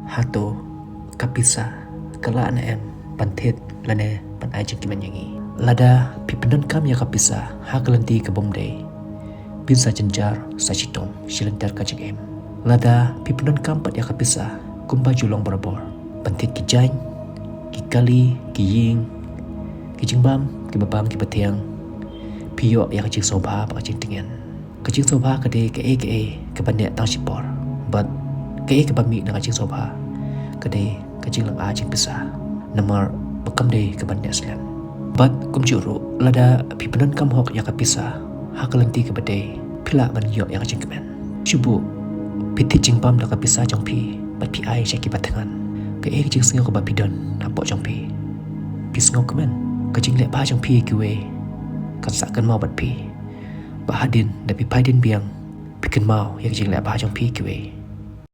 Hato kapisa kala ana em pantet lane pan ai jeng kiman yangi lada pipenan kam ya kapisa hakalanti ke bomday bisa jenjar sachitong silentar ka jeng em lada pipenan kam pat ya kapisa kumba julong barabor pantet ki jain ki kali ki ying ki jengbam ki babam ki batiang piyo ya ka jeng sobha pa jeng tingen ka jeng sobha ka de ke bande tang sipor but ke bami na ka jeng sobha ka de ka jeng lang a jeng pisa namar pakam de ke bande aslam but kum juru lada pipenan kam hok ya ka pisa hakalanti ke bade pila man yo ya ka jeng kemen chubu piti jengbam da ka pisa jong pi bat pi ai shaki batangan ke jeng singo ka bapidon napo jong pi pisngo kemen ka jeng le ba jong pi kiwe kan sakan mau bat pi ba hadin da pi paidin biang pikan mau ya jeng le ba jong pi kiwe